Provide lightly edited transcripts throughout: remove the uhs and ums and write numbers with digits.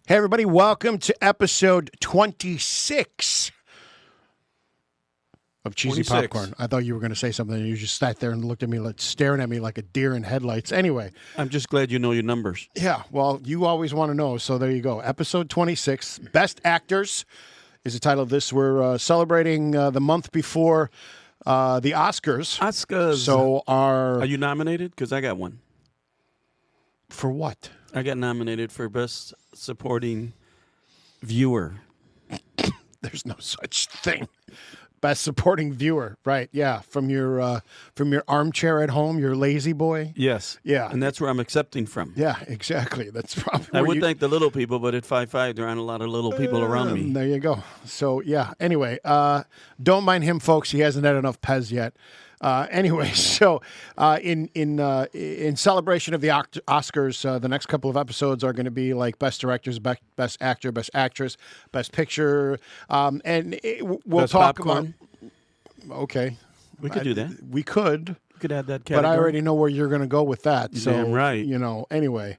Hey, everybody, welcome to episode 26 of Cheesy 26. Popcorn. I thought you were going to say something, and you just sat there and looked at me, like, staring at me like a deer in headlights. Anyway. I'm just glad you know your numbers. Yeah, well, you always want to know, so there you go. Episode 26, Best Actors is the title of this. We're celebrating the month before the Oscars. Oscars. So Are you nominated? Because I got one. For what? I got nominated for Best Supporting Viewer. There's no such thing. Best Supporting Viewer, right? Yeah, from your armchair at home, your lazy boy. Yes. Yeah, And that's where I'm accepting from. Yeah, exactly. That's probably. I would thank the little people, but at 5'5", there aren't a lot of little people around me. There you go. So yeah. Anyway, don't mind him, folks. He hasn't had enough Pez yet. Anyway, so in celebration of the Oscars, the next couple of episodes are going to be like Best Directors, Best Actor, Best Actress, Best Picture, and we'll Best talk popcorn. about. Okay, We could do that. We could. We could add that category. But I already know where you're going to go with that. So, damn right. Anyway.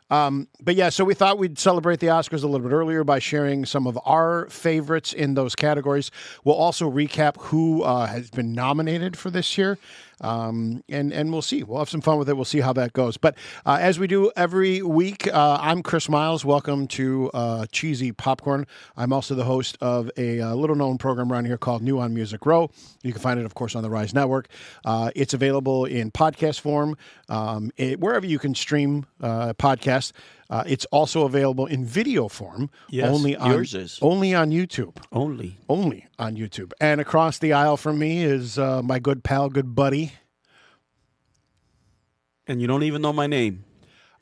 But yeah, so we thought we'd celebrate the Oscars a little bit earlier by sharing some of our favorites in those categories. We'll also recap who has been nominated for this year. And we'll see. We'll have some fun with it. We'll see how that goes. But as we do every week, I'm Chris Miles. Welcome to Cheesy Popcorn. I'm also the host of a little-known program around here called New on Music Row. You can find it, of course, on the Rise Network. It's available in podcast form, wherever you can stream podcasts. It's also available in video form. Yes, yours is. Only on YouTube. Only On YouTube. And across the aisle from me is my good pal, good buddy. And you don't even know my name.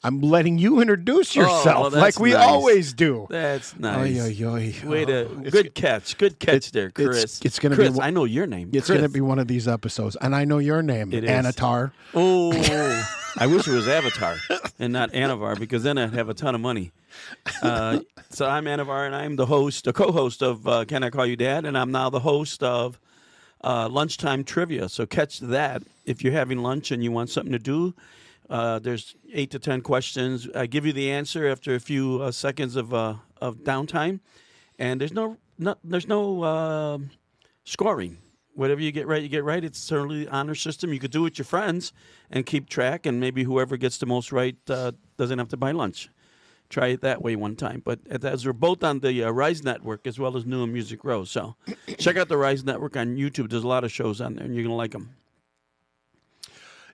I'm letting you introduce yourself like we always do. That's nice. Oy, oy, oy. Good catch. Good catch there, Chris. It's going to Chris, be. I know your name. It's going to be one of these episodes, and I know your name, It is. Anatar. Oh, I wish it was Avatar and not Annivar, because then I'd have a ton of money. So I'm Annivar, and I'm the co-host of Can I Call You Dad? And I'm now the host of Lunchtime Trivia. So catch that if you're having lunch and you want something to do. There's 8 to 10 questions. I give you the answer after a few seconds of downtime, and there's no scoring. Whatever you get right, you get right. It's certainly the honor system. You could do it with your friends and keep track, and maybe whoever gets the most right doesn't have to buy lunch. Try it that way one time. But as we're both on the Rise Network as well as New and Music Row, so check out the Rise Network on YouTube. There's a lot of shows on there, and you're going to like them.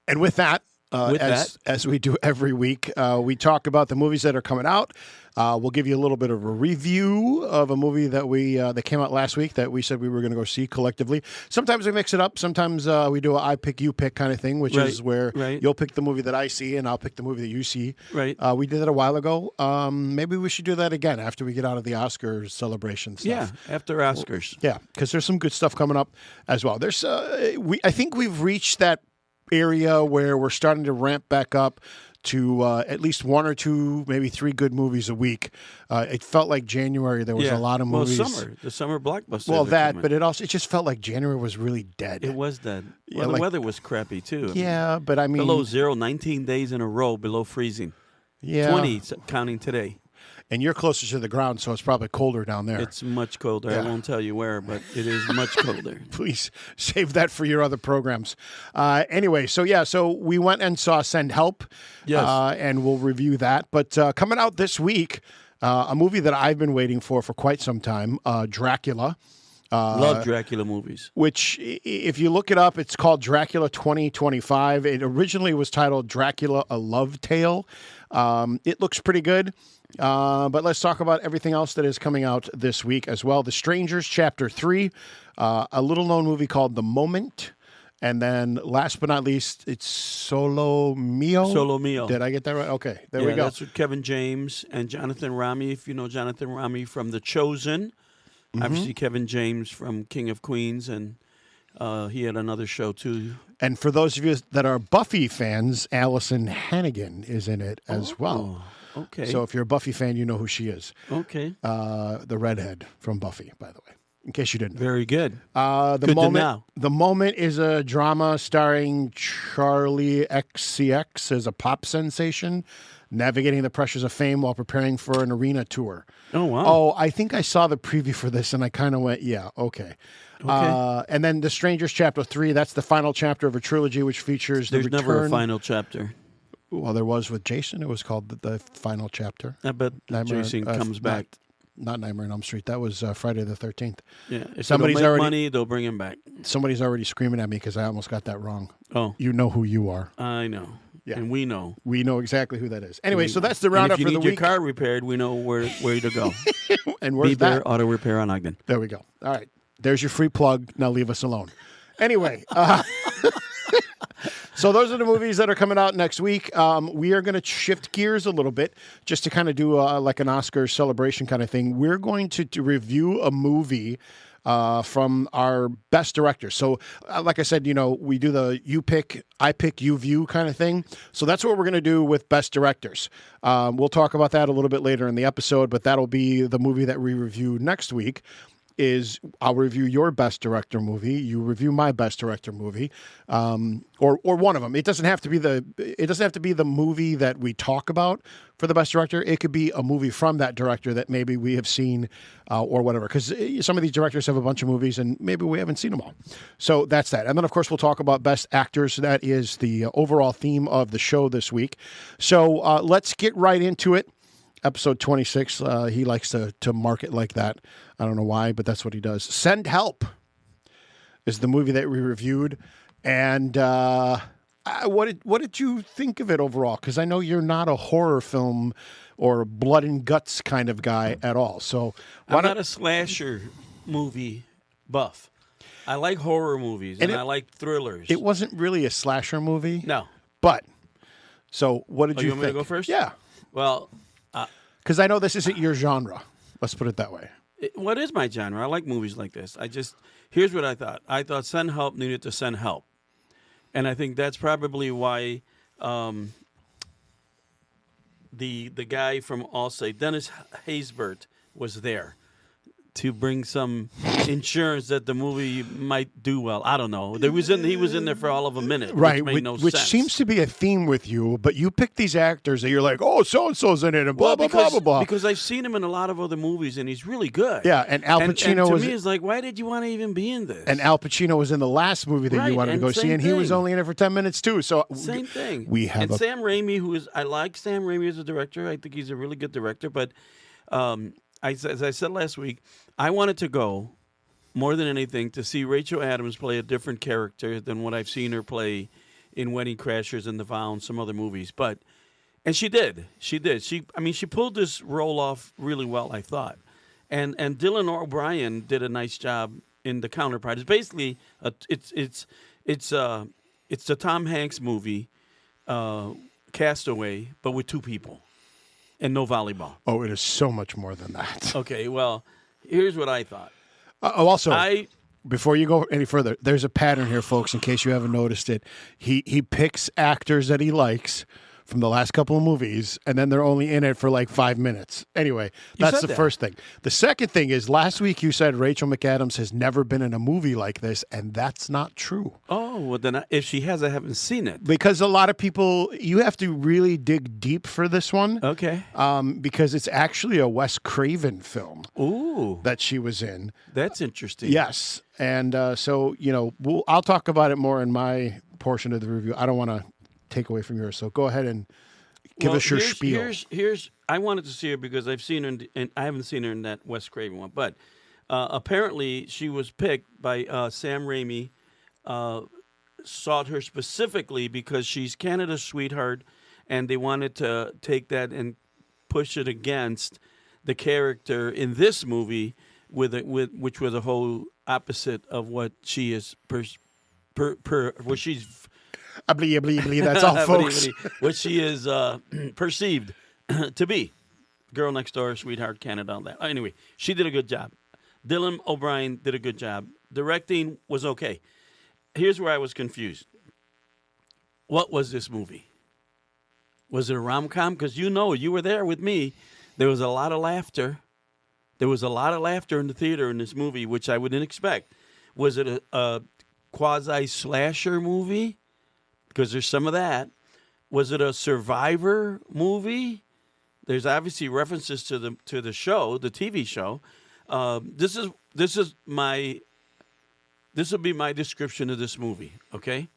And with that, as we do every week, we talk about the movies that are coming out. We'll give you a little bit of a review of a movie that came out last week that we said we were going to go see collectively. Sometimes we mix it up. Sometimes we do a I pick, you pick kind of thing, which is where you'll pick the movie that I see and I'll pick the movie that you see. Right. We did that a while ago. Maybe we should do that again after we get out of the Oscars celebration stuff. Yeah, after Oscars. Yeah, because there's some good stuff coming up as well. There's I think we've reached that area where we're starting to ramp back up to at least 1 or 2, maybe 3 good movies a week. It felt like January there was a lot of movies. Well, the summer blockbusters. Well, but it just felt like January was really dead. It was dead. Well, the weather was crappy too. Yeah, but I mean, below zero, 19 days in a row below freezing. Yeah, 20 counting today. And you're closer to the ground, so it's probably colder down there. It's much colder. Yeah. I won't tell you where, but it is much colder. Please save that for your other programs. Anyway, so we went and saw Send Help, yes, and we'll review that. But coming out this week, a movie that I've been waiting for quite some time, Dracula. Love Dracula movies. Which, if you look it up, it's called Dracula 2025. It originally was titled Dracula: A Love Tale. It looks pretty good. But let's talk about everything else that is coming out this week as well. The Strangers, Chapter 3, a little-known movie called The Moment, and then last but not least, it's Solo Mio. Solo Mio. Did I get that right? Okay, there we go. That's with Kevin James and Jonathan Rami. If you know Jonathan Rami from The Chosen, obviously Kevin James from King of Queens, and he had another show too. And for those of you that are Buffy fans, Allison Hannigan is in it as well. Okay. So if you're a Buffy fan, you know who she is. Okay. The redhead from Buffy, by the way, in case you didn't know. Very good. The Moment is a drama starring Charlie XCX as a pop sensation navigating the pressures of fame while preparing for an arena tour. Oh, wow. Oh, I think I saw the preview for this, and I kind of went, yeah, okay. And then The Strangers Chapter 3, that's the final chapter of a trilogy which features There's the return. never a final chapter. Well, there was with Jason. It was called the final chapter. I bet Nightmare, Jason comes back. Not Nightmare on Elm Street. That was Friday the 13th. Yeah, if Somebody's make already money, they'll bring him back. Somebody's already screaming at me because I almost got that wrong. Oh, you know who you are. I know. Yeah, and we know. We know exactly who that is. Anyway, so that's the roundup for the week. If you need your car repaired, we know where to go. And where's Be that? There Auto Repair on Ogden. There we go. All right, there's your free plug. Now leave us alone. Anyway. So those are the movies that are coming out next week. We are going to shift gears a little bit just to kind of do like an Oscar celebration kind of thing. We're going to review a movie from our best directors. So like I said, we do the you pick, I pick, you view kind of thing. So that's what we're going to do with best directors. We'll talk about that a little bit later in the episode, but that'll be the movie that we review next week. I'll review your best director movie. You review my best director movie, or one of them. It doesn't have to be the movie that we talk about for the best director. It could be a movie from that director that maybe we have seen, or whatever. Because some of these directors have a bunch of movies, and maybe we haven't seen them all. So that's that. And then of course we'll talk about best actors. That is the overall theme of the show this week. So let's get right into it. Episode 26, he likes to mark it like that. I don't know why, but that's what he does. Send Help is the movie that we reviewed. And what did you think of it overall? Because I know you're not a horror film or blood and guts kind of guy at all. So I'm not a slasher movie buff. I like horror movies, and I like thrillers. It wasn't really a slasher movie. No. But, so what did you think? You want me to go first? Yeah. Well, because I know this isn't your genre. Let's put it that way. What is my genre? I like movies like this. Here's what I thought. I thought Send Help needed to send help. And I think that's probably why the guy from Allstate, Dennis Haysbert, was there to bring some insurance that the movie might do well. I don't know. He was in there for all of a minute, right? Which made no which sense. Seems to be a theme with you. But you pick these actors that you're like, oh, so and so's in it, and blah blah blah blah. Because I've seen him in a lot of other movies, and he's really good. Yeah, and Al Pacino and to me, it's like, why did you want to even be in this? And Al Pacino was in the last movie that you wanted to go see, and he was only in it for 10 minutes too. So same thing. Sam Raimi, I like Sam Raimi as a director. I think he's a really good director. But as I said last week, I wanted to go more than anything to see Rachel Adams play a different character than what I've seen her play in Wedding Crashers and The Vow and some other movies. And she did. She pulled this role off really well, I thought. And Dylan O'Brien did a nice job in The Counterpart. It's basically it's the Tom Hanks movie, Castaway, but with two people and no volleyball. Oh, it is so much more than that. Okay, well, here's what I thought. Before you go any further, there's a pattern here, folks, in case you haven't noticed it. He picks actors that he likes from the last couple of movies, and then they're only in it for like 5 minutes. Anyway, that's the first thing. The second thing is, last week you said Rachel McAdams has never been in a movie like this, and that's not true. Oh, well, then if she has, I haven't seen it. Because a lot of people, you have to really dig deep for this one. Okay. Because it's actually a Wes Craven film. Ooh. That she was in. That's interesting. Yes. And so, I'll talk about it more in my portion of the review. I don't want to take away from yours. So go ahead and give us your spiel. I wanted to see her because I've seen her, and I haven't seen her in that Wes Craven one. But apparently she was picked by Sam Raimi, sought her specifically because she's Canada's sweetheart, and they wanted to take that and push it against the character in this movie, which was a whole opposite of what she is what she's. That's all, folks. What she is perceived to be. Girl next door, sweetheart, Canada, all that. Anyway, she did a good job. Dylan O'Brien did a good job. Directing was okay. Here's where I was confused. What was this movie? Was it a rom-com? Because you were there with me. There was a lot of laughter. There was a lot of laughter in the theater in this movie, which I wouldn't expect. Was it a quasi-slasher movie? Because there's some of that. Was it a Survivor movie? There's obviously references to the show, the TV show. This will be my description of this movie, okay?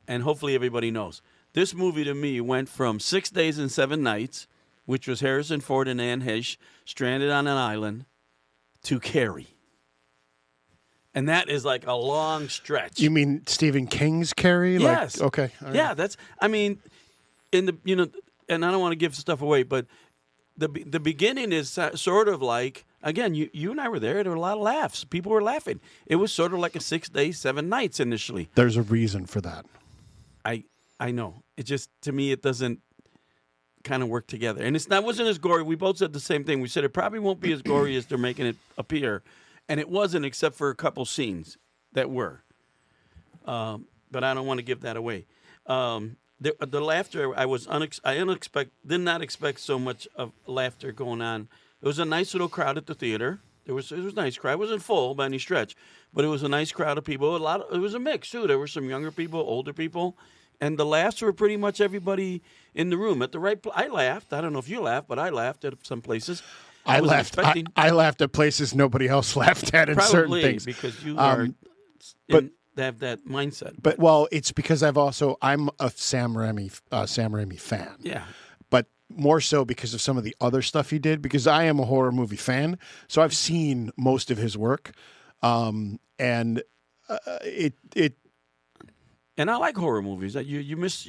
And hopefully everybody knows. This movie to me went from 6 days and 7 nights, which was Harrison Ford and Anne Heche stranded on an island, to Carrie. And that is like a long stretch. You mean Stephen King's Carrie? Yes. Like, okay. All right. Yeah, and I don't want to give stuff away, but the beginning is sort of like, again, you and I were there. There were a lot of laughs. People were laughing. It was sort of like a 6 days, 7 nights initially. There's a reason for that. I know. It just, to me, it doesn't kind of work together. And it wasn't as gory. We both said the same thing. We said it probably won't be as gory as they're making it appear. And it wasn't, except for a couple scenes that were. But I don't want to give that away. The laughter, I did not expect so much of laughter going on. It was a nice little crowd at the theater. It was a nice crowd. It wasn't full by any stretch, but it was a nice crowd of people. It was a mix too. There were some younger people, older people, and the laughs were pretty much everybody in the room. At the right, I laughed. I don't know if you laughed, but I laughed at some places. I laughed. I laughed at places nobody else laughed at in certain things because you are. They have that mindset. But it's because I'm a Sam Raimi fan. Yeah. But more so because of some of the other stuff he did, because I am a horror movie fan. So I've seen most of his work. And I like horror movies. You miss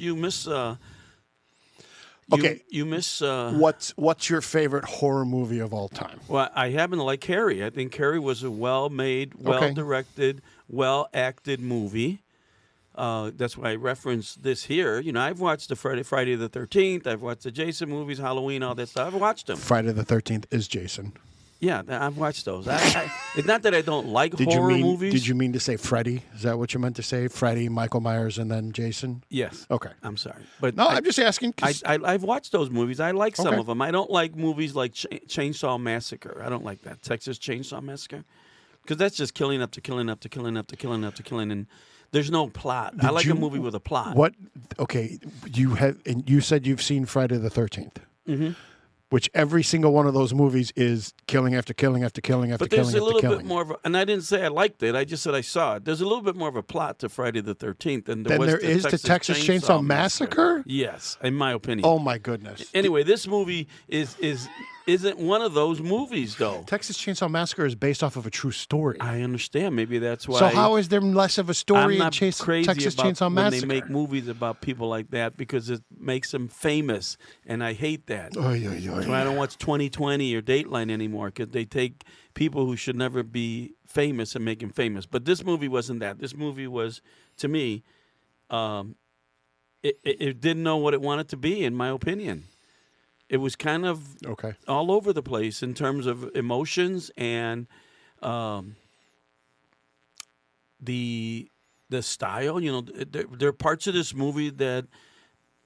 okay. You miss what's your favorite horror movie of all time? Well, I happen to like Carrie. I think Carrie was a well-made, well-directed, well-acted movie. That's why I referenced this here. You know, I've watched the Friday the 13th. I've watched the Jason movies, Halloween, all that stuff. I've watched them. Friday the 13th is Jason. Yeah, I've watched those. It's not that I don't like horror movies. Did you mean to say Freddy? Is that what you meant to say? Freddy, Michael Myers, and then Jason? Yes. Okay. I'm sorry. But no, I'm just asking. I've watched those movies. I like some of them. I don't like movies like Chainsaw Massacre. I don't like that. Texas Chainsaw Massacre. Because that's just killing up to killing up to killing up to killing up to killing. And there's no plot. I like a movie with a plot. What? Okay. You said you've seen Friday the 13th. Mm-hmm. Which every single one of those movies is killing after killing after killing after killing after killing. But there's a little bit more of and I didn't say I liked it. I just said I saw it. There's a little bit more of a plot to Friday the 13th than there is to Texas Chainsaw Massacre? Yes, in my opinion. Oh, my goodness. Anyway, this movie isn't one of those movies, though. Texas Chainsaw Massacre is based off of a true story. I understand. Maybe that's why. So how is there less of a story in Texas Chainsaw Massacre? When they make movies about people like that because it makes them famous, and I hate that. So I don't watch 2020 or Dateline anymore because they take people who should never be famous and make them famous. But this movie wasn't that. This movie was, to me, it didn't know what it wanted to be, in my opinion. It was kind of all over the place in terms of emotions and the style. You know, there are parts of this movie that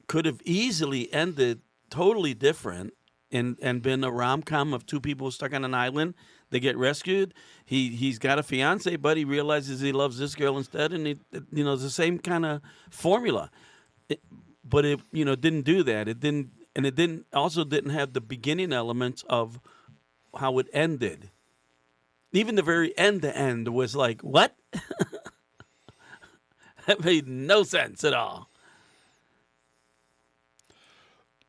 could have easily ended totally different and been a rom-com of two people stuck on an island. They get rescued. He's got a fiance, but he realizes he loves this girl instead, and it's the same kind of formula. But it didn't do that. It didn't. And it didn't have the beginning elements of how it ended. Even the very end was like, what? That made no sense at all.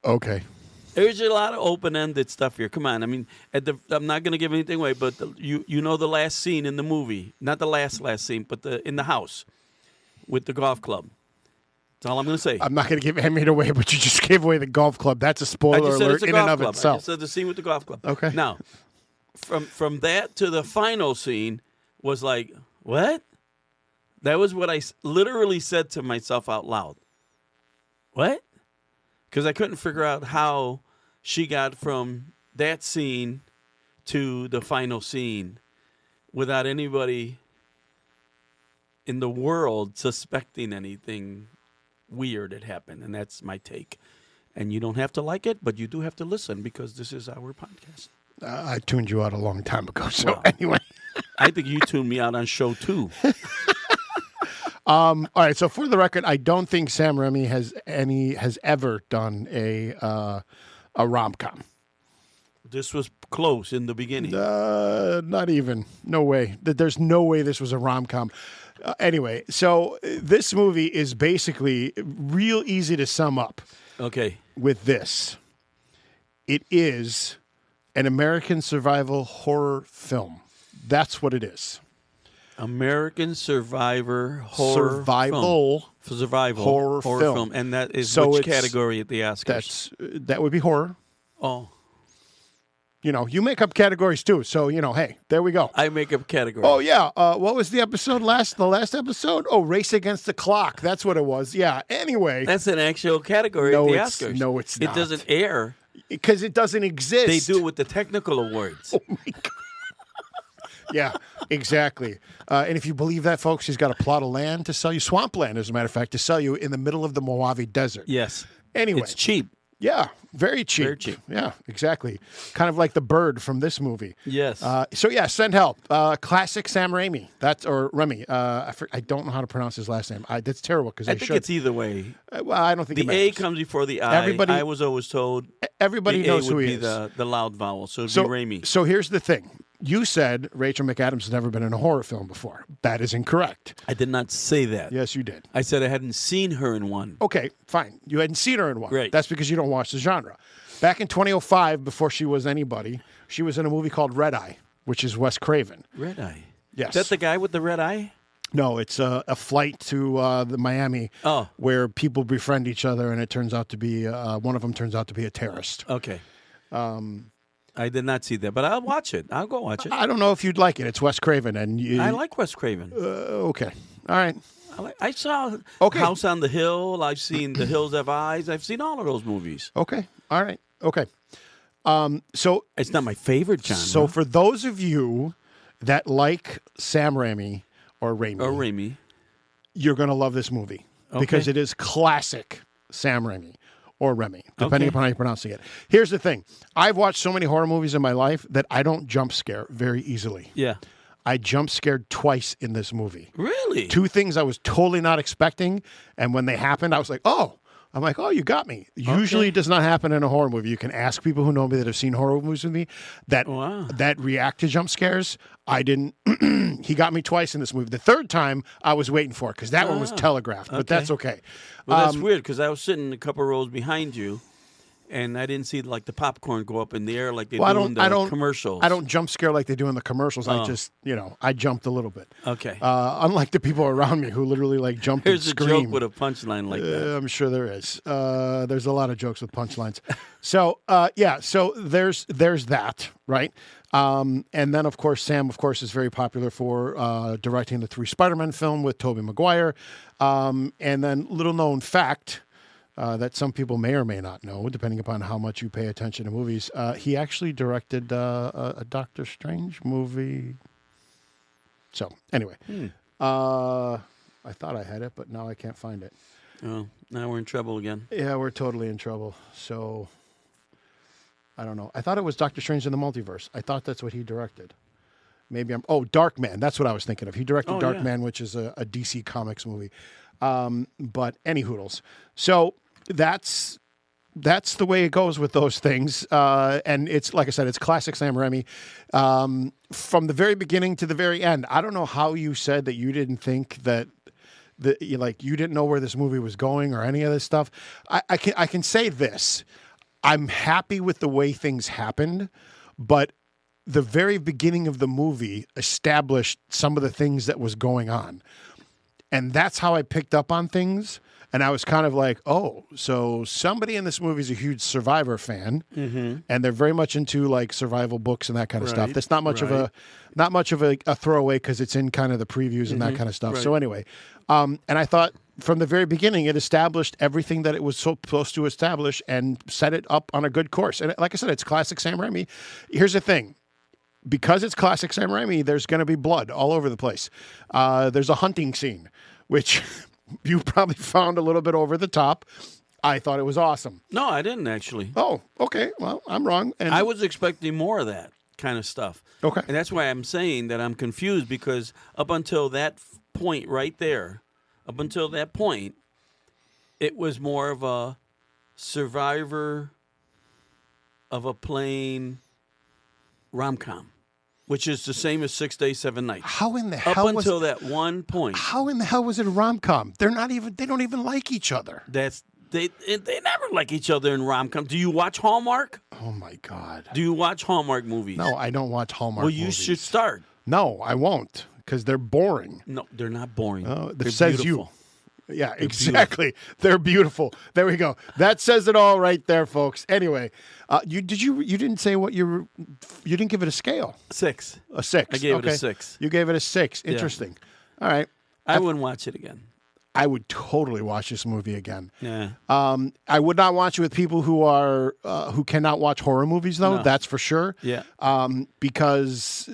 Okay. There's a lot of open-ended stuff here. Come on. I mean, I'm not going to give anything away, but you know the last scene in the movie. Not the last scene, but in the house with the golf club. That's all I'm going to say. I'm not going to give it away, but you just gave away the golf club. That's a spoiler alert in and of itself. I just said the scene with the golf club. Okay. Now, from that to the final scene was like, what? That was what I literally said to myself out loud. What? Because I couldn't figure out how she got from that scene to the final scene without anybody in the world suspecting anything weird had happened, and that's my take. And you don't have to like it, but you do have to listen because this is our podcast. I tuned you out a long time ago, so anyway. I think you tuned me out on show 2. All right. So for the record, I don't think Sam Raimi has ever done a rom-com. This was close in the beginning. Not even. No way. There's no way this was a rom-com. Anyway, so this movie is basically real easy to sum up. Okay. With this, it is an American survival horror film. That's what it is. American Survivor horror survival film. Survival horror film. And that is So which category at the Oscars? That would be horror. Oh. You know, you make up categories too. So, you know, hey, there we go. I make up categories. Oh, yeah. What was the last episode? Oh, Race Against the Clock. That's what it was. Yeah. Anyway. That's an actual category at the Oscars. No, it's not. It doesn't air. Because it doesn't exist. They do it with the technical awards. Oh, my God. Yeah, exactly. And if you believe that, folks, he's got a plot of land to sell you, swampland, as a matter of fact, to sell you in the middle of the Mojave Desert. Yes. Anyway. It's cheap. Yeah, very cheap. Very cheap. Yeah, exactly. Kind of like the bird from this movie. Yes. So, yeah, Send Help. Classic Sam Raimi. Or Remy. I don't know how to pronounce his last name. That's terrible because I think it's either way. Well, I don't think the A comes before the I. I was always told everybody knows who he is. The loud vowel, so it'd be Raimi. So here's the thing. You said Rachel McAdams has never been in a horror film before. That is incorrect. I did not say that. Yes, you did. I said I hadn't seen her in one. Okay, fine. You hadn't seen her in one. Right. That's because you don't watch the genre. Back in 2005, before she was anybody, she was in a movie called Red Eye, which is Wes Craven. Red Eye? Yes. Is that the guy with the red eye? No, it's a flight to the Miami where people befriend each other, and it turns out to be, one of them turns out to be a terrorist. Okay. I did not see that, but I'll watch it. I'll go watch it. I don't know if you'd like it. It's Wes Craven, and I like Wes Craven. Okay, all right. I saw House on the Hill. I've seen The Hills Have Eyes. I've seen all of those movies. Okay, all right. Okay. So it's not my favorite genre. So for those of you that like Sam Raimi or Raimi, you're going to love this movie because it is classic Sam Raimi. Or Remy, depending upon how you're pronouncing it. Here's the thing. I've watched so many horror movies in my life that I don't jump scare very easily. Yeah. I jump scared twice in this movie. Really? Two things I was totally not expecting, and when they happened, I was like, oh. I'm like, oh, you got me. Usually it does not happen in a horror movie. You can ask people who know me that have seen horror movies with me that react to jump scares. I didn't. He got me twice in this movie. The third time I was waiting for it because that one was telegraphed, but that's okay. Well, that's weird because I was sitting a couple rows behind you, and I didn't see like the popcorn go up in the air like they do in the commercials. I don't jump scare like they do in the commercials. I just, I jumped a little bit. Okay. Unlike the people around me who literally like jumped and screamed. There's a joke with a punchline like that. I'm sure there is. There's a lot of jokes with punchlines. So, so there's that, right? And then, of course, Sam, is very popular for directing the 3 Spider-Man film with Tobey Maguire. And then little known fact, that some people may or may not know, depending upon how much you pay attention to movies. He actually directed a Doctor Strange movie. So, anyway, I thought I had it, but now I can't find it. Oh, now we're in trouble again. Yeah, we're totally in trouble. So, I don't know. I thought it was Doctor Strange in the Multiverse. I thought that's what he directed. Maybe Darkman. That's what I was thinking of. He directed Darkman, which is a DC Comics movie. But any hoodles. So that's the way it goes with those things. And it's, like I said, it's classic Sam Raimi. From the very beginning to the very end. I don't know how you said that you didn't think that you didn't know where this movie was going or any of this stuff. I can say this. I'm happy with the way things happened, but the very beginning of the movie established some of the things that was going on. And that's how I picked up on things. And I was kind of like, oh, so somebody in this movie is a huge Survivor fan, and they're very much into like survival books and that kind of stuff. That's not much of a throwaway because it's in kind of the previews and that kind of stuff. Right. So anyway, and I thought from the very beginning it established everything that it was supposed to establish and set it up on a good course. And like I said, it's classic Sam Raimi. Here's the thing. Because it's classic Sam Raimi, there's going to be blood all over the place. There's a hunting scene, which you probably found a little bit over the top. I thought it was awesome. No, I didn't actually. Oh, okay. Well, I'm wrong. And I was expecting more of that kind of stuff. Okay. And that's why I'm saying that I'm confused because up until that point right there, Up until that point, it was more of a survivor of a plane rom-com, which is the same as 6 Days, 7 Nights. How in the hell Up until that one point. How in the hell was it a rom-com? They don't even like each other. They never like each other in rom-com. Do you watch Hallmark? Oh my God. Do you watch Hallmark movies? No, I don't watch Hallmark movies. movies. Well, you should start. No, I won't, because they're boring. No, they're not boring. They're says beautiful. You. Yeah, exactly. Beautiful. They're beautiful. There we go. That says it all right there, folks. Anyway, you didn't say what you didn't give it a scale. 6. A 6. I gave it a 6. You gave it a 6. Interesting. Yeah. All right. I wouldn't watch it again. I would totally watch this movie again. Yeah. I would not watch it with people who cannot watch horror movies, though. No. That's for sure. Yeah. Because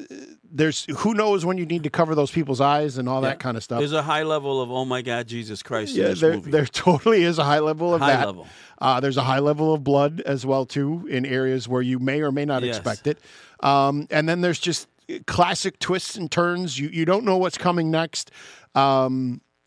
there's who knows when you need to cover those people's eyes and all that kind of stuff. There's a high level of oh my God, Jesus Christ in this movie. There totally is a high level of that. Level. There's a high level of blood as well too in areas where you may or may not expect it. And then there's just classic twists and turns. You don't know what's coming next.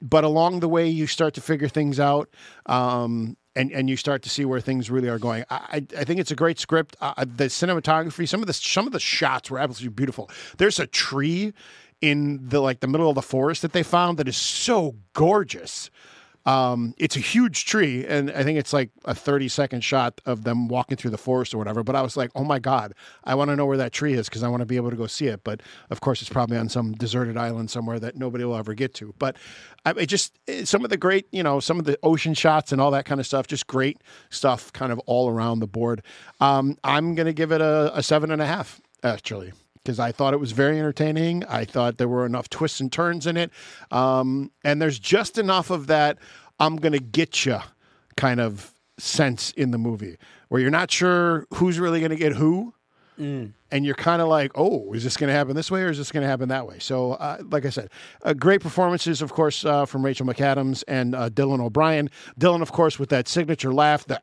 But along the way, you start to figure things out, and you start to see where things really are going. I think it's a great script. The cinematography, some of the shots were absolutely beautiful. There's a tree in the middle of the forest that they found that is so gorgeous. It's a huge tree, and I think it's like a 30-second shot of them walking through the forest or whatever. But I was like, oh my God, I want to know where that tree is because I want to be able to go see it. But of course, it's probably on some deserted island somewhere that nobody will ever get to. But some of the great, some of the ocean shots and all that kind of stuff, just great stuff kind of all around the board. I'm going to give it a 7.5, actually. Because I thought it was very entertaining. I thought there were enough twists and turns in it. And there's just enough of that I'm going to get you kind of sense in the movie where you're not sure who's really going to get who. And you're kind of like, oh, is this going to happen this way or is this going to happen that way? So, like I said, great performances, of course, from Rachel McAdams and Dylan O'Brien. Dylan, of course, with that signature laugh, the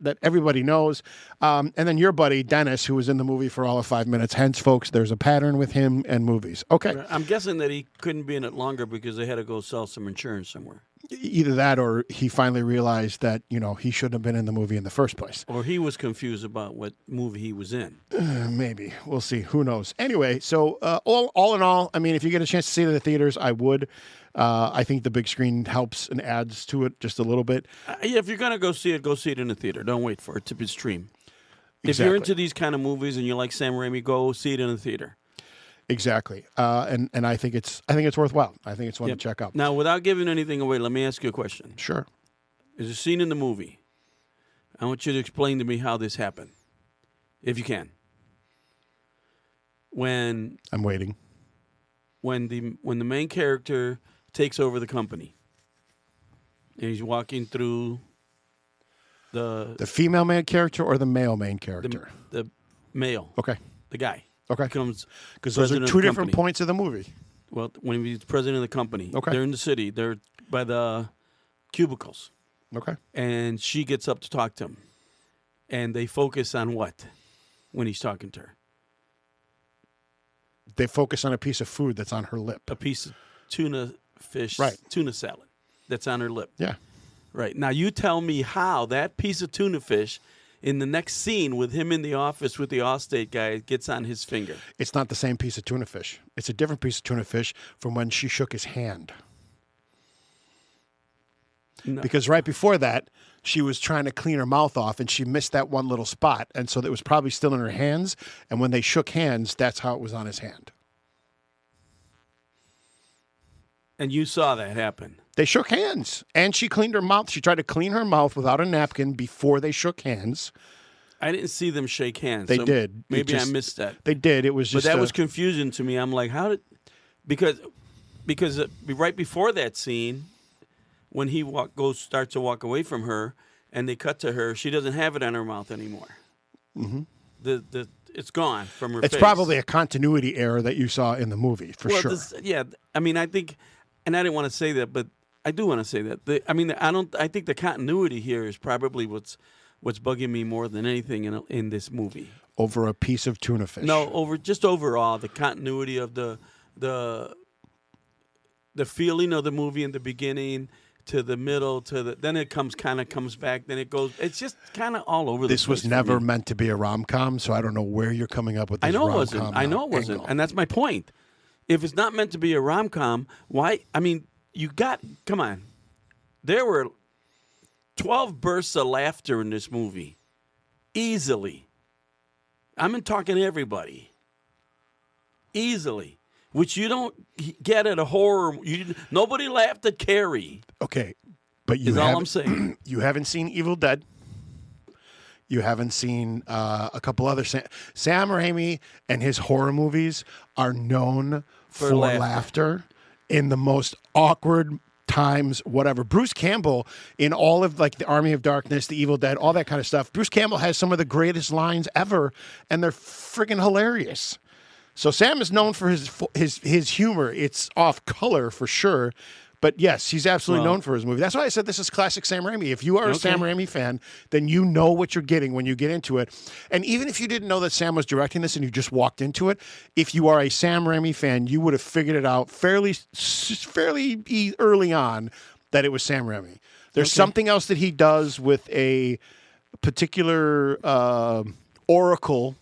that everybody knows. And then your buddy, Dennis, who was in the movie for all of 5 minutes. Hence, folks, there's a pattern with him and movies. Okay. I'm guessing that he couldn't be in it longer because they had to go sell some insurance somewhere. Either that or he finally realized that, he shouldn't have been in the movie in the first place. Or he was confused about what movie he was in. Maybe. We'll see. Who knows? Anyway, so all in all, I mean, if you get a chance to see it in the theaters, I would. I think the big screen helps and adds to it just a little bit. Yeah, if you're going to go see it in the theater. Don't wait for it to be streamed. Exactly. If you're into these kind of movies and you like Sam Raimi, go see it in the theater. Exactly. And I think it's worthwhile. I think it's one to check out. Now, without giving anything away, let me ask you a question. Sure. There's a scene in the movie. I want you to explain to me how this happened, if you can. When I'm waiting. When the main character takes over the company, and he's walking through the female main character or the male main character? The male. Okay. The guy. Okay. Becomes because those are two different points of the movie. Well, when he's president of the company, okay. They're in the city. They're by the cubicles. Okay. And she gets up to talk to him. And they focus on what when he's talking to her? They focus on a piece of food that's on her lip. A piece of tuna fish, right. Tuna salad that's on her lip. Yeah. Right. Now you tell me how that piece of tuna fish in the next scene with him in the office with the Allstate guy gets on his finger. It's not the same piece of tuna fish. It's a different piece of tuna fish from when she shook his hand. No. Because right before that, she was trying to clean her mouth off, and she missed that one little spot. And so it was probably still in her hands. And when they shook hands, that's how it was on his hand. And you saw that happen. They shook hands, and she cleaned her mouth. She tried to clean her mouth without a napkin before they shook hands. I didn't see them shake hands. They did. Maybe I missed that. They did. It was just. But that was confusing to me. I'm like, how did? Because right before that scene, when he starts to walk away from her, and they cut to her, she doesn't have it on her mouth anymore. Mm-hmm. It's gone from her face. It's probably a continuity error that you saw in the movie, for sure. I mean, I think, and I didn't want to say that, but I do want to say that. I think the continuity here is probably what's bugging me more than anything in this movie. Over a piece of tuna fish. No, overall the continuity of the the feeling of the movie in the beginning to the middle then it comes back, then it goes. It's just kind of all over the place. This was never meant to be a rom-com, so I don't know where you're coming up with this rom-com. I know it wasn't, angle. and that's my point. If it's not meant to be a rom-com, why? I mean, come on. There were 12 bursts of laughter in this movie, easily. I'm talking everybody, easily. Which you don't get at a horror. Nobody laughed at Carrie. Okay, but is all I'm saying. You haven't seen Evil Dead. You haven't seen a couple other Sam Raimi and his horror movies are known for laughter in the most awkward times, whatever. Bruce Campbell in all of like the Army of Darkness, the Evil Dead, all that kind of stuff. Bruce Campbell has some of the greatest lines ever, and they're friggin' hilarious. So Sam is known for his humor. It's off color for sure, but yes, he's absolutely known for his movie. That's why I said this is classic Sam Raimi. If you are a Sam Raimi fan, then you know what you're getting when you get into it. And even if you didn't know that Sam was directing this and you just walked into it, if you are a Sam Raimi fan, you would have figured it out fairly early on that it was Sam Raimi. There's something else that he does with a particular oracle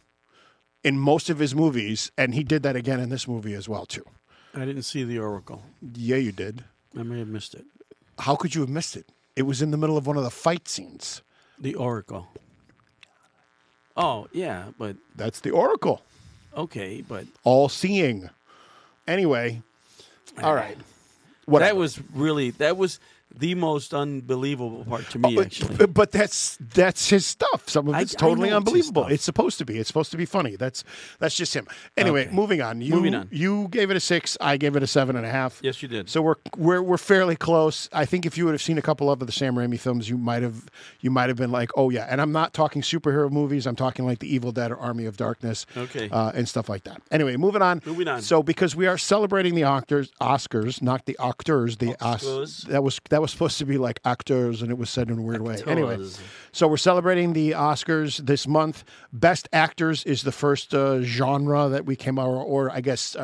in most of his movies, and he did that again in this movie as well, too. I didn't see the Oracle. Yeah, you did. I may have missed it. How could you have missed it? It was in the middle of one of the fight scenes. The Oracle. Oh, yeah, but... That's the Oracle. Okay, but... All-seeing. Anyway, all right. Whatever. That was the most unbelievable part to me, actually. But that's his stuff. Some of it's totally unbelievable. It's supposed to be. It's supposed to be funny. That's just him. Anyway, moving on. You gave it a 6. I gave it a 7.5. Yes, you did. So we're fairly close. I think if you would have seen a couple of the Sam Raimi films, you might have been like, oh yeah. And I'm not talking superhero movies. I'm talking like The Evil Dead or Army of Darkness, and stuff like that. Anyway, moving on. So because we are celebrating the Oscars, not the actors, the Oscars. That was supposed to be like actors, and it was said in a weird way. Anyway, so we're celebrating the Oscars this month. Best Actors is the first genre that we came out, or I guess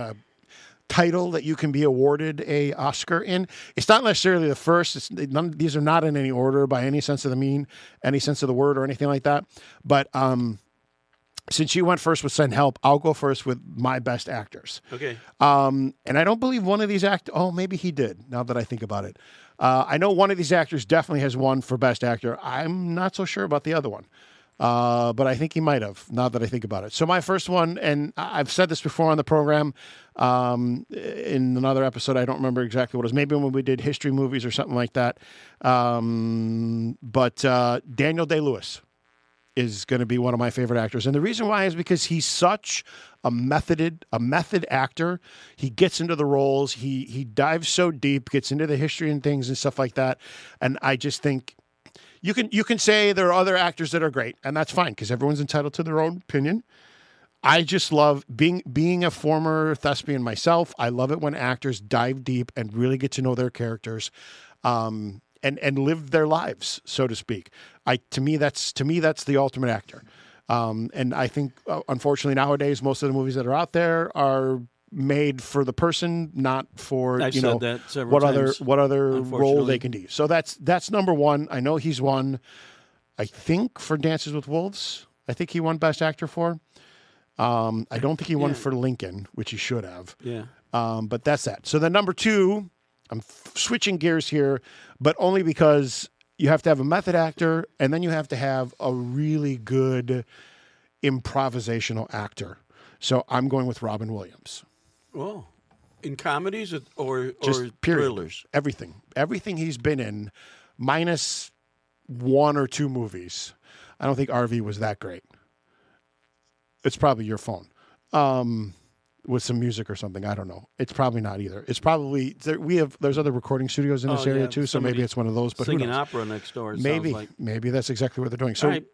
title that you can be awarded a Oscar in. It's not necessarily the first. These are not in any order by any sense of the word or anything like that. But since you went first with Send Help, I'll go first with my Best Actors. Okay. And I don't believe one of these actors... Oh, maybe he did, now that I think about it. I know one of these actors definitely has won for Best Actor. I'm not so sure about the other one. But I think he might have, now that I think about it. So my first one, and I've said this before on the program, in another episode, I don't remember exactly what it was. Maybe when we did history movies or something like that. But Daniel Day-Lewis is going to be one of my favorite actors. And the reason why is because he's such a method actor. He gets into the roles. He dives so deep, gets into the history and things and stuff like that. And I just think you can say there are other actors that are great, and that's fine because everyone's entitled to their own opinion. I just love being a former thespian myself. I love it when actors dive deep and really get to know their characters. And live their lives, so to speak. To me, that's the ultimate actor. And I think, unfortunately, nowadays most of the movies that are out there are made for the person, not for what other role they can do. So that's number one. I know he's won. I think for Dances with Wolves. I think he won Best Actor for. I don't think he won for Lincoln, which he should have. Yeah. But that's that. So then number two. I'm switching gears here, but only because you have to have a method actor and then you have to have a really good improvisational actor. So I'm going with Robin Williams. Oh, in comedies or thrillers? Everything he's been in, minus one or two movies. I don't think RV was that great. It's probably your phone. With some music or something. I don't know. It's probably not either. It's probably there's other recording studios in this area too, so maybe it's one of those. But singing opera next door. Maybe that's exactly what they're doing. So, right.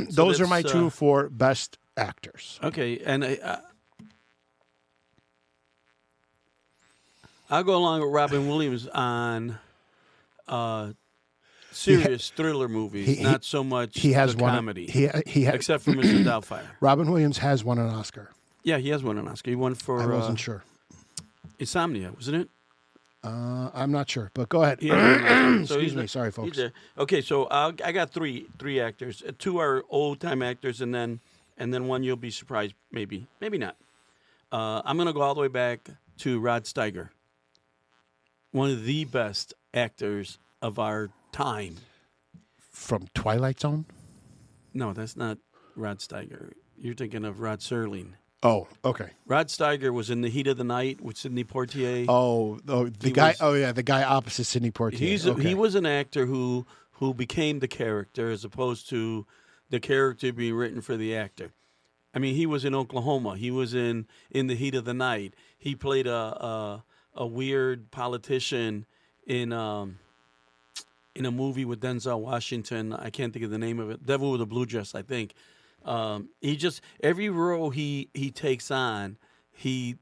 Those are my two for Best Actors. Okay, and I'll go along with Robin Williams on serious thriller movies, not so much comedy. He except for Mr. Doubtfire. Robin Williams has won an Oscar. Yeah, he has won an Oscar. He won for... I wasn't sure. Insomnia, wasn't it? I'm not sure, but go ahead. He hasn't won an Oscar. So Excuse me. Sorry, folks. Okay, so I got three actors. Two are old time actors, and then one you'll be surprised, maybe not. I'm gonna go all the way back to Rod Steiger, one of the best actors of our time. From Twilight Zone? No, that's not Rod Steiger. You're thinking of Rod Serling. Oh, okay. Rod Steiger was in The Heat of the Night with Sidney Poitier. The guy opposite Sidney Poitier. He was an actor who became the character as opposed to the character being written for the actor. I mean, he was in Oklahoma. He was in The Heat of the Night. He played a weird politician in a movie with Denzel Washington. I can't think of the name of it. Devil with a Blue Dress, I think. He just every role he takes on, he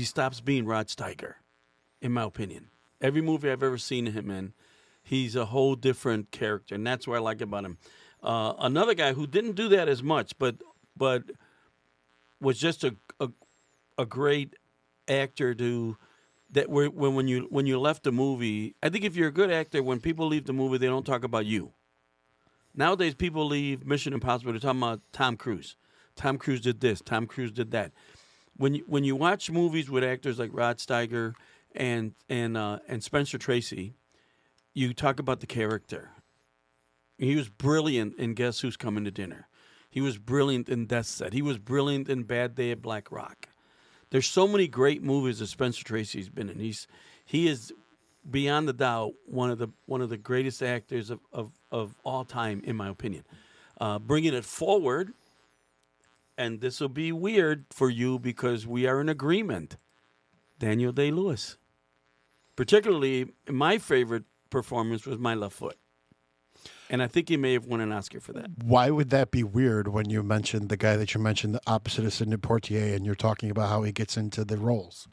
stops being Rod Steiger, in my opinion. Every movie I've ever seen him in, he's a whole different character, and that's what I like about him. Another guy who didn't do that as much, but was just a great actor when you left the movie. I think if you're a good actor, when people leave the movie, they don't talk about you. Nowadays, people leave Mission Impossible. They're talking about Tom Cruise. Tom Cruise did this. Tom Cruise did that. When you watch movies with actors like Rod Steiger and Spencer Tracy, you talk about the character. He was brilliant in Guess Who's Coming to Dinner. He was brilliant in Death Set. He was brilliant in Bad Day at Black Rock. There's so many great movies that Spencer Tracy's been in. He is beyond the doubt one of the greatest actors of all time, in my opinion. Bringing it forward, and this will be weird for you because we are in agreement. Daniel Day-Lewis. Particularly, my favorite performance was My Left Foot. And I think he may have won an Oscar for that. Why would that be weird when you mentioned the guy that you mentioned, the opposite of Sidney Poitier, and you're talking about how he gets into the roles?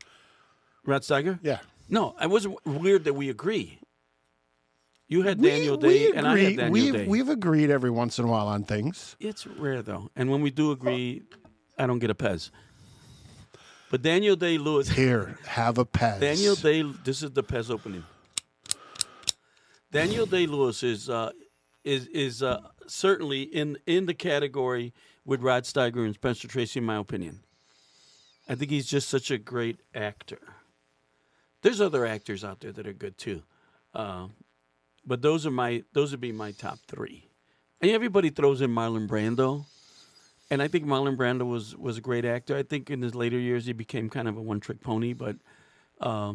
Rod Steiger? Yeah. No, it wasn't weird that we agree. You had Daniel Day, and I had Daniel Day. We've agreed every once in a while on things. It's rare, though. And when we do agree, I don't get a Pez. But Daniel Day-Lewis... Here, have a Pez. This is the Pez opening. Daniel Day-Lewis is certainly in the category with Rod Steiger and Spencer Tracy, in my opinion. I think he's just such a great actor. There's other actors out there that are good too, but those would be my top three. And everybody throws in Marlon Brando, and I think Marlon Brando was a great actor. I think in his later years he became kind of a one-trick pony, but I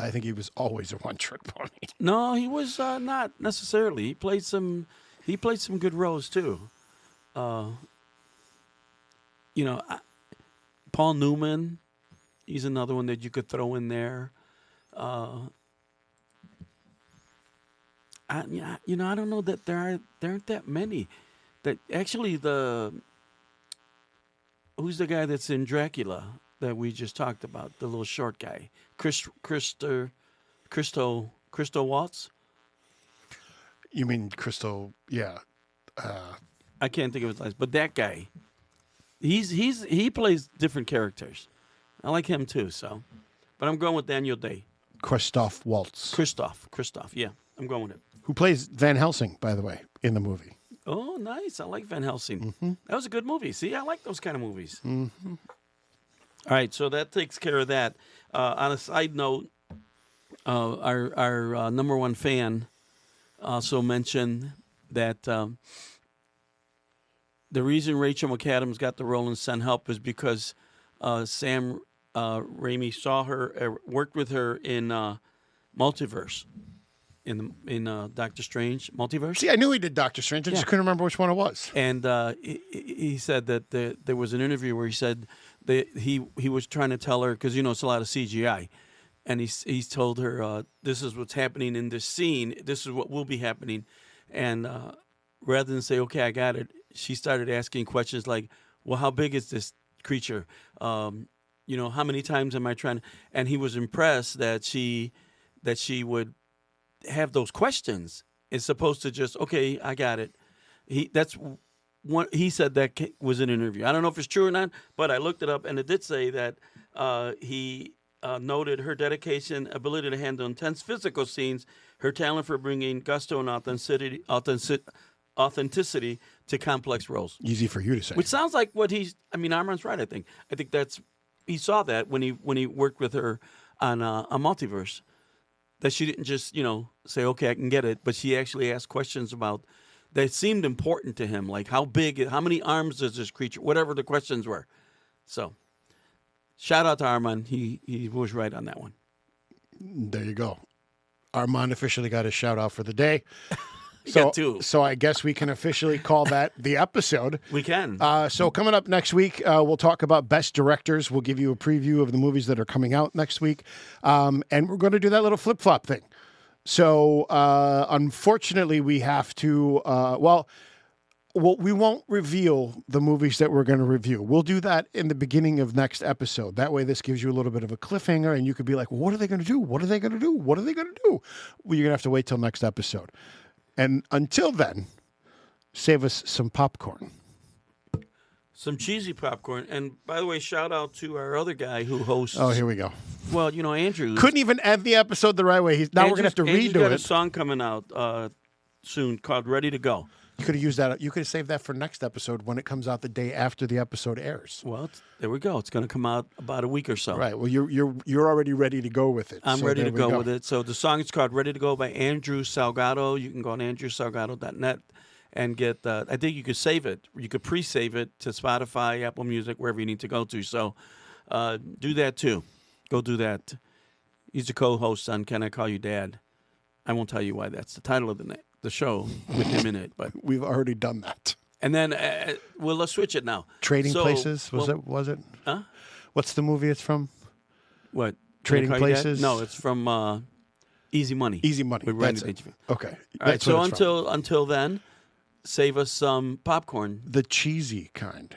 think he was always a one-trick pony. No, he was not necessarily. He played some good roles too. Paul Newman, he's another one that you could throw in there. I don't know that there aren't that many. That actually who's the guy that's in Dracula that we just talked about? The little short guy, Christo Waltz. You mean Christo? Yeah. I can't think of his last, but that guy, he plays different characters. I like him too. So, but I'm going with Daniel Day. Christoph Waltz. Christoph. Yeah, I'm going with it. Who plays Van Helsing, by the way, in the movie. Oh, nice. I like Van Helsing. Mm-hmm. That was a good movie. See, I like those kind of movies. Mm-hmm. All right, so that takes care of that. On a side note, our number one fan also mentioned that the reason Rachel McAdams got the role in Send Help is because Sam Raimi saw her, worked with her in Multiverse, in Doctor Strange Multiverse. See, I knew he did Doctor Strange. I just couldn't remember which one it was. And he said that there was an interview where he said that he was trying to tell her, because it's a lot of CGI, and he's told her this is what's happening in this scene. This is what will be happening, and rather than say, okay, I got it, she started asking questions like, well, how big is this creature? How many times am I trying? And he was impressed that she would have those questions. It's supposed to just, okay, I got it. He said that was an interview. I don't know if it's true or not, but I looked it up, and it did say that he noted her dedication, ability to handle intense physical scenes, her talent for bringing gusto and authenticity to complex roles. Easy for you to say. Which sounds like what Armand's right. I think he saw that when he worked with her on a Multiverse, that she didn't just say, okay, I can get it, but she actually asked questions about that seemed important to him, like how many arms does this creature, whatever the questions were. So, shout out to Armand. He was right on that one. There you go. Armand officially got his shout out for the day. So I guess we can officially call that the episode. We can. So coming up next week, we'll talk about best directors. We'll give you a preview of the movies that are coming out next week. And we're going to do that little flip-flop thing. So unfortunately, we have to, we won't reveal the movies that we're going to review. We'll do that in the beginning of next episode. That way, this gives you a little bit of a cliffhanger, and you could be like, what are they going to do? What are they going to do? What are they going to do? Well, you're going to have to wait till next episode. And until then, save us some popcorn. Some cheesy popcorn. And by the way, shout out to our other guy who hosts. Oh, here we go. Well, Andrew. Couldn't even end the episode the right way. Now we're going to have to redo Andrew's got it. a song coming out soon called Ready to Go. You could have used that. You could have saved that for next episode when it comes out the day after the episode airs. Well, there we go. It's going to come out about a week or so. Right. Well, you're already ready to go with it. I'm ready to go with it. So the song is called Ready to Go by Andrew Salgado. You can go on andrewsalgado.net and get, I think you could save it. You could pre-save it to Spotify, Apple Music, wherever you need to go to. So do that too. Go do that. He's a co-host on Can I Call You Dad? I won't tell you why that's the title of the show with him in it. But we've already done that. And then, let's switch it now. Trading Places, was it? Huh? What's the movie it's from? What? Trading Places? No, it's from Easy Money. Easy Money. With Randy Dangerfield. Okay. All right, so until then, save us some popcorn. The cheesy kind.